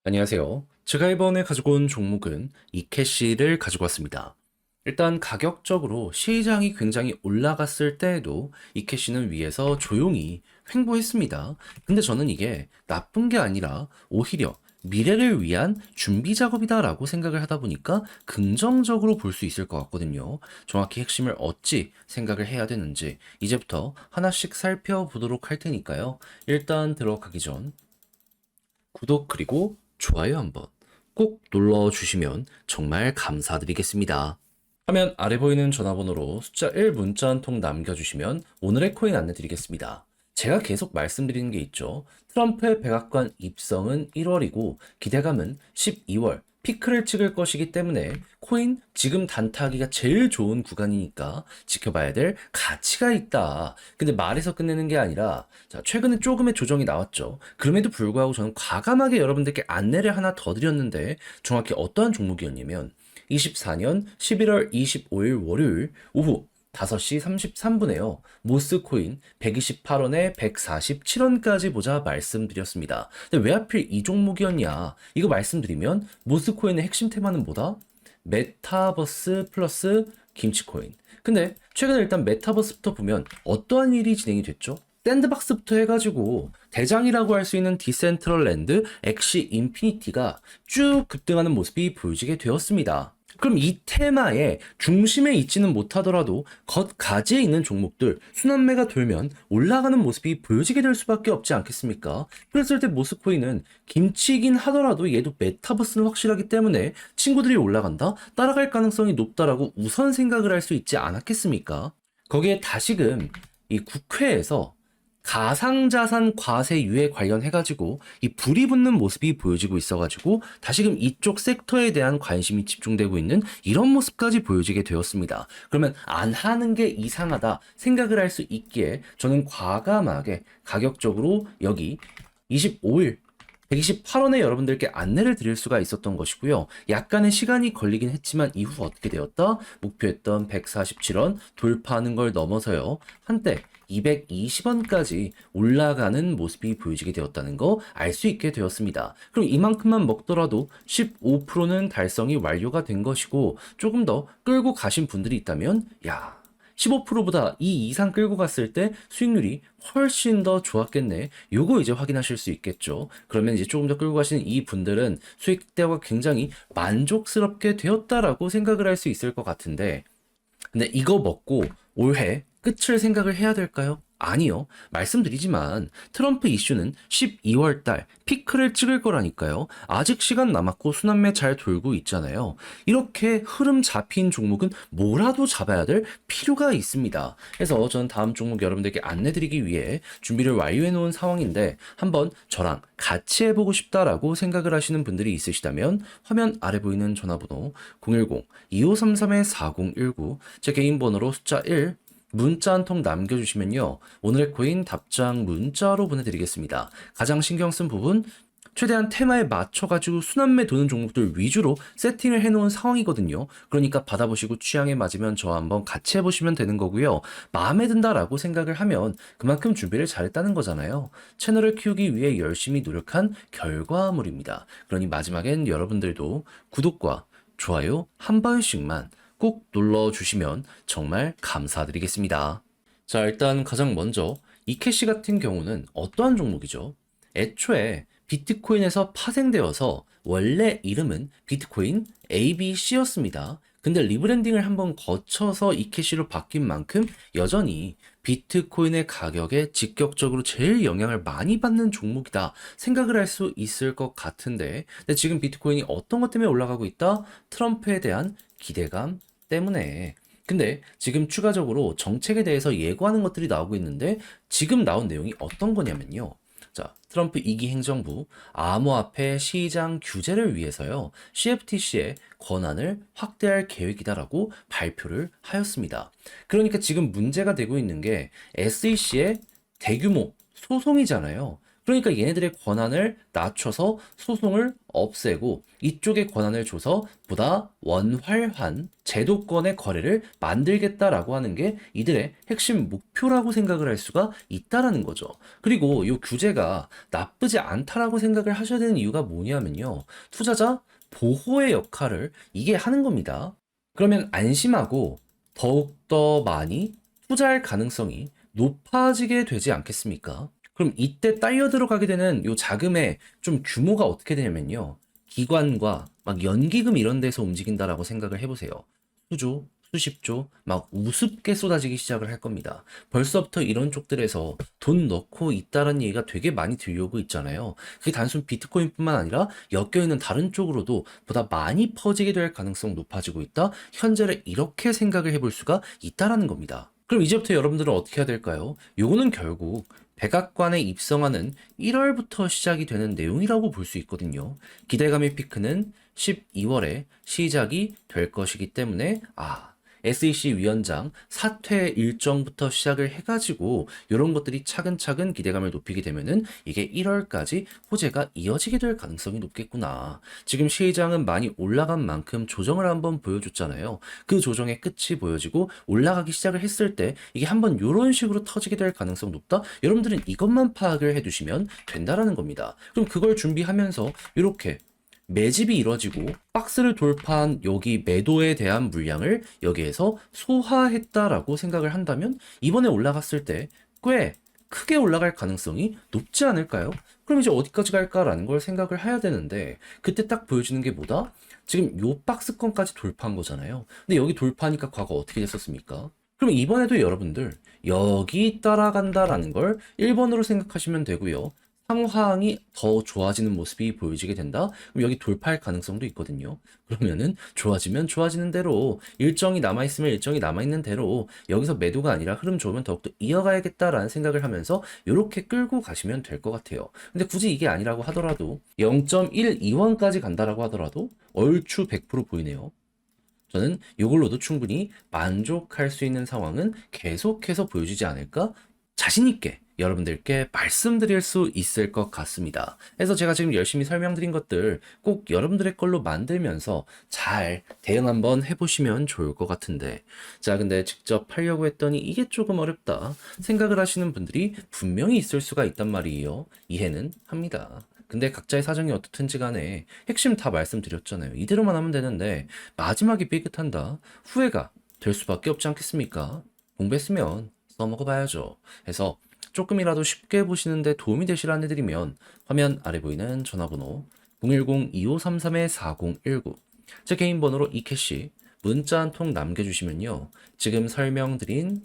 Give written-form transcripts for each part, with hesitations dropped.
안녕하세요. 제가 이번에 가지고 온 종목은 이캐시를 가지고 왔습니다. 일단 가격적으로 시장이 굉장히 올라갔을 때에도 이캐시는 위에서 조용히 횡보했습니다. 근데 저는 이게 나쁜 게 아니라 오히려 미래를 위한 준비 작업이다라고 생각을 하다 보니까 긍정적으로 볼 수 있을 것 같거든요. 정확히 핵심을 어찌 생각을 해야 되는지 이제부터 하나씩 살펴보도록 할 테니까요. 일단 들어가기 전 구독 그리고 좋아요 한번 꼭 눌러주시면 정말 감사드리겠습니다. 화면 아래 보이는 전화번호로 숫자 1 문자 한 통 남겨주시면 오늘의 코인 안내드리겠습니다. 제가 계속 말씀드리는 게 있죠. 트럼프의 백악관 입성은 1월이고 기대감은 12월 피크를 찍을 것이기 때문에 코인 지금 단타하기가 제일 좋은 구간이니까 지켜봐야 될 가치가 있다. 근데 말에서 끝내는 게 아니라 자, 최근에 조금의 조정이 나왔죠. 그럼에도 불구하고 저는 과감하게 여러분들께 안내를 하나 더 드렸는데 정확히 어떠한 종목이었냐면 24년 11월 25일 월요일 오후 5시 33분에요. 모스코인 128원에 147원까지 보자 말씀드렸습니다. 근데 왜 하필 이 종목이었냐? 이거 말씀드리면 모스코인의 핵심 테마는 뭐다? 메타버스 플러스 김치코인. 근데 최근에 일단 메타버스부터 보면 어떠한 일이 진행이 됐죠? 샌드박스부터 해가지고 대장이라고 할 수 있는 디센트럴랜드, 엑시 인피니티가 쭉 급등하는 모습이 보여지게 되었습니다. 그럼 이 테마의 중심에 있지는 못하더라도 겉가지에 있는 종목들 순환매가 돌면 올라가는 모습이 보여지게 될 수밖에 없지 않겠습니까? 그랬을 때 모스코인은 김치이긴 하더라도 얘도 메타버스는 확실하기 때문에 친구들이 올라간다? 따라갈 가능성이 높다라고 우선 생각을 할 수 있지 않았겠습니까? 거기에 다시금 이 국회에서 가상자산 과세유예 관련해가지고 이 불이 붙는 모습이 보여지고 있어가지고 다시금 이쪽 섹터에 대한 관심이 집중되고 있는 이런 모습까지 보여지게 되었습니다. 그러면 안 하는 게 이상하다 생각을 할 수 있기에 저는 과감하게 가격적으로 여기 25일 128원에 여러분들께 안내를 드릴 수가 있었던 것이고요. 약간의 시간이 걸리긴 했지만 이후 어떻게 되었다? 목표했던 147원 돌파하는 걸 넘어서요. 한때 220원까지 올라가는 모습이 보여지게 되었다는 거 알 수 있게 되었습니다. 그럼 이만큼만 먹더라도 15%는 달성이 완료가 된 것이고 조금 더 끌고 가신 분들이 있다면 15%보다 이 이상 끌고 갔을 때 수익률이 훨씬 더 좋았겠네. 요거 이제 확인하실 수 있겠죠. 그러면 이제 조금 더 끌고 가시는 이 분들은 수익대가 굉장히 만족스럽게 되었다라고 생각을 할 수 있을 것 같은데 근데 이거 먹고 올해 끝을 생각을 해야 될까요? 아니요. 말씀드리지만 트럼프 이슈는 12월 달 피크를 찍을 거라니까요. 아직 시간 남았고 순환매 잘 돌고 있잖아요. 이렇게 흐름 잡힌 종목은 뭐라도 잡아야 될 필요가 있습니다. 그래서 저는 다음 종목 여러분들께 안내드리기 위해 준비를 완료해 놓은 상황인데 한번 저랑 같이 해보고 싶다라고 생각을 하시는 분들이 있으시다면 화면 아래 보이는 전화번호 010-2533-4019 제 개인 번호로 숫자 1 문자 한 통 남겨주시면요. 오늘의 코인 답장 문자로 보내드리겠습니다. 가장 신경 쓴 부분 최대한 테마에 맞춰가지고 순환매 도는 종목들 위주로 세팅을 해놓은 상황이거든요. 그러니까 받아보시고 취향에 맞으면 저와 한번 같이 해보시면 되는 거고요. 마음에 든다라고 생각을 하면 그만큼 준비를 잘했다는 거잖아요. 채널을 키우기 위해 열심히 노력한 결과물입니다. 그러니 마지막엔 여러분들도 구독과 좋아요 한 번씩만 꼭 눌러주시면 정말 감사드리겠습니다. 자, 일단 가장 먼저 이캐시 같은 경우는 어떠한 종목이죠? 애초에 비트코인에서 파생되어서 원래 이름은 비트코인 ABC였습니다. 근데 리브랜딩을 한번 거쳐서 이캐시로 바뀐 만큼 여전히 비트코인의 가격에 직접적으로 제일 영향을 많이 받는 종목이다 생각을 할 수 있을 것 같은데 근데 지금 비트코인이 어떤 것 때문에 올라가고 있다? 트럼프에 대한 기대감 때문에 근데 지금 추가적으로 정책에 대해서 예고하는 것들이 나오고 있는데 지금 나온 내용이 어떤 거냐면요. 자, 트럼프 2기 행정부 암호화폐 시장 규제를 위해서요. CFTC의 권한을 확대할 계획이다라고 발표를 하였습니다. 그러니까 지금 문제가 되고 있는 게 SEC의 대규모 소송이잖아요. 그러니까 얘네들의 권한을 낮춰서 소송을 없애고 이쪽의 권한을 줘서 보다 원활한 제도권의 거래를 만들겠다라고 하는 게 이들의 핵심 목표라고 생각을 할 수가 있다라는 거죠. 그리고 이 규제가 나쁘지 않다라고 생각을 하셔야 되는 이유가 뭐냐면요. 투자자 보호의 역할을 이게 하는 겁니다. 그러면 안심하고 더욱더 많이 투자할 가능성이 높아지게 되지 않겠습니까? 그럼 이때 딸려 들어가게 되는 요 자금의 좀 규모가 어떻게 되냐면요. 기관과 막 연기금 이런 데서 움직인다라고 생각을 해보세요. 수조, 수십조, 막 우습게 쏟아지기 시작을 할 겁니다. 벌써부터 이런 쪽들에서 돈 넣고 있다는 얘기가 되게 많이 들려오고 있잖아요. 그게 단순 비트코인뿐만 아니라 엮여있는 다른 쪽으로도 보다 많이 퍼지게 될 가능성 높아지고 있다. 현재를 이렇게 생각을 해볼 수가 있다라는 겁니다. 그럼 이제부터 여러분들은 어떻게 해야 될까요? 요거는 결국 백악관에 입성하는 1월부터 시작이 되는 내용이라고 볼 수 있거든요. 기대감의 피크는 12월에 시작이 될 것이기 때문에 SEC 위원장 사퇴 일정부터 시작을 해가지고 이런 것들이 차근차근 기대감을 높이게 되면은 이게 1월까지 호재가 이어지게 될 가능성이 높겠구나. 지금 시장은 많이 올라간 만큼 조정을 한번 보여줬잖아요. 그 조정의 끝이 보여지고 올라가기 시작을 했을 때 이게 한번 이런 식으로 터지게 될 가능성 높다? 여러분들은 이것만 파악을 해두시면 된다라는 겁니다. 그럼 그걸 준비하면서 이렇게 매집이 이뤄지고 박스를 돌파한 여기 매도에 대한 물량을 여기에서 소화했다라고 생각을 한다면 이번에 올라갔을 때 꽤 크게 올라갈 가능성이 높지 않을까요? 그럼 이제 어디까지 갈까라는 걸 생각을 해야 되는데 그때 딱 보여주는 게 뭐다? 지금 요 박스권까지 돌파한 거잖아요. 근데 여기 돌파하니까 과거 어떻게 됐었습니까? 그럼 이번에도 여러분들 여기 따라간다라는 걸 1번으로 생각하시면 되고요. 상황이 더 좋아지는 모습이 보여지게 된다? 그럼 여기 돌파할 가능성도 있거든요. 그러면은 좋아지면 좋아지는 대로 일정이 남아있으면 일정이 남아있는 대로 여기서 매도가 아니라 흐름 좋으면 더욱더 이어가야겠다라는 생각을 하면서 이렇게 끌고 가시면 될 것 같아요. 근데 굳이 이게 아니라고 하더라도 0.12원까지 간다라고 하더라도 얼추 100% 보이네요. 저는 이걸로도 충분히 만족할 수 있는 상황은 계속해서 보여주지 않을까? 자신있게 여러분들께 말씀드릴 수 있을 것 같습니다. 그래서 제가 지금 열심히 설명드린 것들 꼭 여러분들의 걸로 만들면서 잘 대응 한번 해보시면 좋을 것 같은데 자 근데 직접 하려고 했더니 이게 조금 어렵다 생각을 하시는 분들이 분명히 있을 수가 있단 말이에요. 이해는 합니다. 근데 각자의 사정이 어떻든지 간에 핵심 다 말씀드렸잖아요. 이대로만 하면 되는데 마지막에 삐끗한다. 후회가 될 수밖에 없지 않겠습니까? 공부했으면 써먹어봐야죠. 해서 조금이라도 쉽게 보시는데 도움이 되실 안내드리면 화면 아래 보이는 전화번호 010-2533-4019 제 개인 번호로 이캐시 문자 한 통 남겨주시면요. 지금 설명드린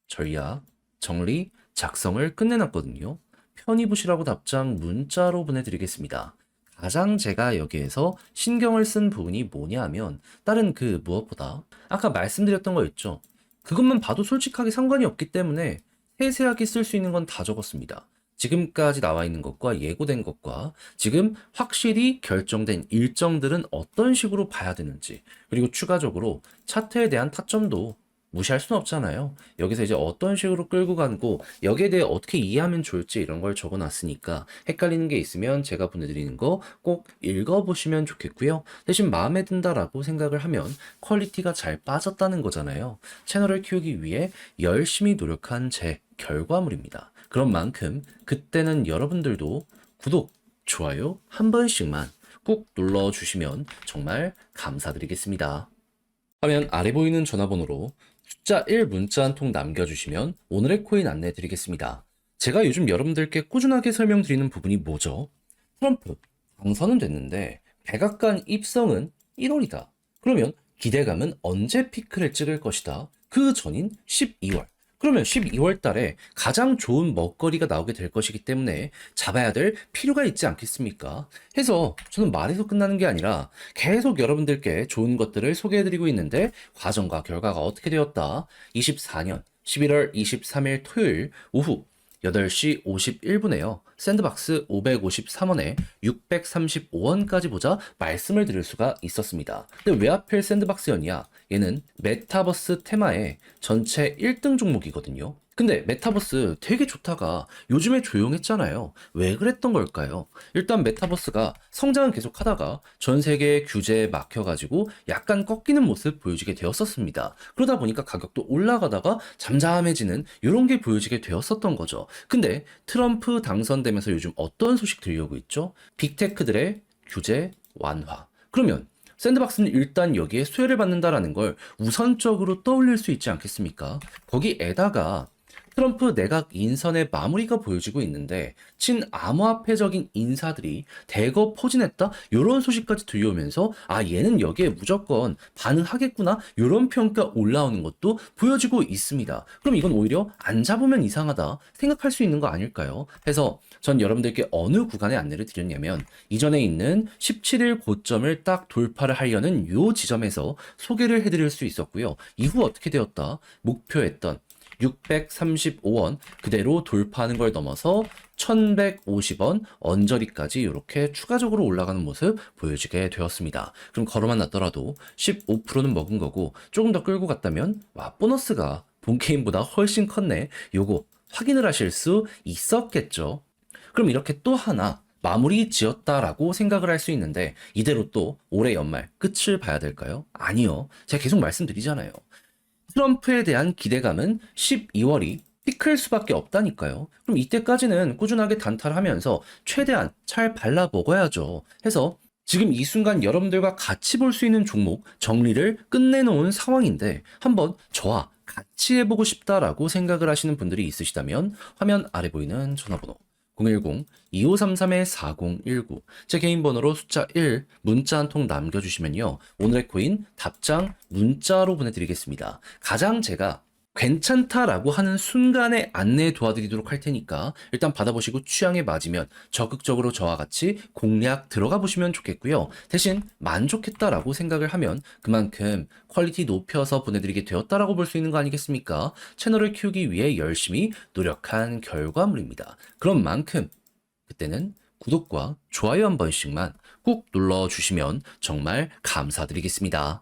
전략, 정리, 작성을 끝내놨거든요. 편히 보시라고 답장 문자로 보내드리겠습니다. 가장 제가 여기에서 신경을 쓴 부분이 뭐냐 하면 다른 그 무엇보다 아까 말씀드렸던 거 있죠. 그것만 봐도 솔직하게 상관이 없기 때문에 세세하게 쓸 수 있는 건 다 적었습니다. 지금까지 나와 있는 것과 예고된 것과 지금 확실히 결정된 일정들은 어떤 식으로 봐야 되는지 그리고 추가적으로 차트에 대한 타점도 무시할 수는 없잖아요. 여기서 이제 어떤 식으로 끌고 가고 여기에 대해 어떻게 이해하면 좋을지 이런 걸 적어놨으니까 헷갈리는 게 있으면 제가 보내드리는 거 꼭 읽어보시면 좋겠고요. 대신 마음에 든다라고 생각을 하면 퀄리티가 잘 빠졌다는 거잖아요. 채널을 키우기 위해 열심히 노력한 제 결과물입니다. 그런 만큼 그때는 여러분들도 구독, 좋아요 한 번씩만 꾹 눌러주시면 정말 감사드리겠습니다. 화면 아래 보이는 전화번호로 숫자 1 문자 한 통 남겨주시면 오늘의 코인 안내 드리겠습니다. 제가 요즘 여러분들께 꾸준하게 설명드리는 부분이 뭐죠? 트럼프 당선은 됐는데 백악관 입성은 1월이다. 그러면 기대감은 언제 피크를 찍을 것이다? 그 전인 12월. 그러면 12월 달에 가장 좋은 먹거리가 나오게 될 것이기 때문에 잡아야 될 필요가 있지 않겠습니까? 해서 저는 말에서 끝나는 게 아니라 계속 여러분들께 좋은 것들을 소개해드리고 있는데 과정과 결과가 어떻게 되었다? 24년 11월 23일 토요일 오후 8시 51분에요. 샌드박스 553원에 635원까지 보자 말씀을 드릴 수가 있었습니다. 근데 왜 하필 샌드박스였냐? 얘는 메타버스 테마의 전체 1등 종목이거든요. 근데 메타버스 되게 좋다가 요즘에 조용했잖아요. 왜 그랬던 걸까요? 일단 메타버스가 성장은 계속 하다가 전 세계 규제에 막혀가지고 약간 꺾이는 모습 보여지게 되었었습니다. 그러다 보니까 가격도 올라가다가 잠잠해지는 이런 게 보여지게 되었었던 거죠. 근데 트럼프 당선되면서 요즘 어떤 소식 들려오고 있죠? 빅테크들의 규제 완화. 그러면 샌드박스는 일단 여기에 수혜를 받는다라는 걸 우선적으로 떠올릴 수 있지 않겠습니까? 거기에다가 트럼프 내각 인선의 마무리가 보여지고 있는데 친암호화폐적인 인사들이 대거 포진했다? 이런 소식까지 들려오면서 아 얘는 여기에 무조건 반응하겠구나 이런 평가 올라오는 것도 보여지고 있습니다. 그럼 이건 오히려 안 잡으면 이상하다 생각할 수 있는 거 아닐까요? 해서 전 여러분들께 어느 구간에 안내를 드렸냐면 이전에 있는 17일 고점을 딱 돌파를 하려는 요 지점에서 소개를 해드릴 수 있었고요. 이후 어떻게 되었다? 목표했던 635원 그대로 돌파하는 걸 넘어서 1150원 언저리까지 이렇게 추가적으로 올라가는 모습 보여지게 되었습니다. 그럼 걸어만 놨더라도 15%는 먹은 거고 조금 더 끌고 갔다면 와 보너스가 본 게임보다 훨씬 컸네. 요거 확인을 하실 수 있었겠죠. 그럼 이렇게 또 하나 마무리 지었다라고 생각을 할 수 있는데 이대로 또 올해 연말 끝을 봐야 될까요? 아니요. 제가 계속 말씀드리잖아요. 트럼프에 대한 기대감은 12월이 피클 수밖에 없다니까요. 그럼 이때까지는 꾸준하게 단타하면서 최대한 잘 발라 먹어야죠. 해서 지금 이 순간 여러분들과 같이 볼 수 있는 종목 정리를 끝내놓은 상황인데 한번 저와 같이 해보고 싶다라고 생각을 하시는 분들이 있으시다면 화면 아래 보이는 전화번호 010-2533-4019 제 개인 번호로 숫자 1 문자 한 통 남겨주시면요. 오늘의 코인 답장 문자로 보내드리겠습니다. 가장 제가 괜찮다라고 하는 순간에 안내 도와드리도록 할 테니까 일단 받아보시고 취향에 맞으면 적극적으로 저와 같이 공략 들어가 보시면 좋겠고요. 대신 만족했다라고 생각을 하면 그만큼 퀄리티 높여서 보내드리게 되었다라고 볼 수 있는 거 아니겠습니까? 채널을 키우기 위해 열심히 노력한 결과물입니다. 그런 만큼 그때는 구독과 좋아요 한 번씩만 꾹 눌러주시면 정말 감사드리겠습니다.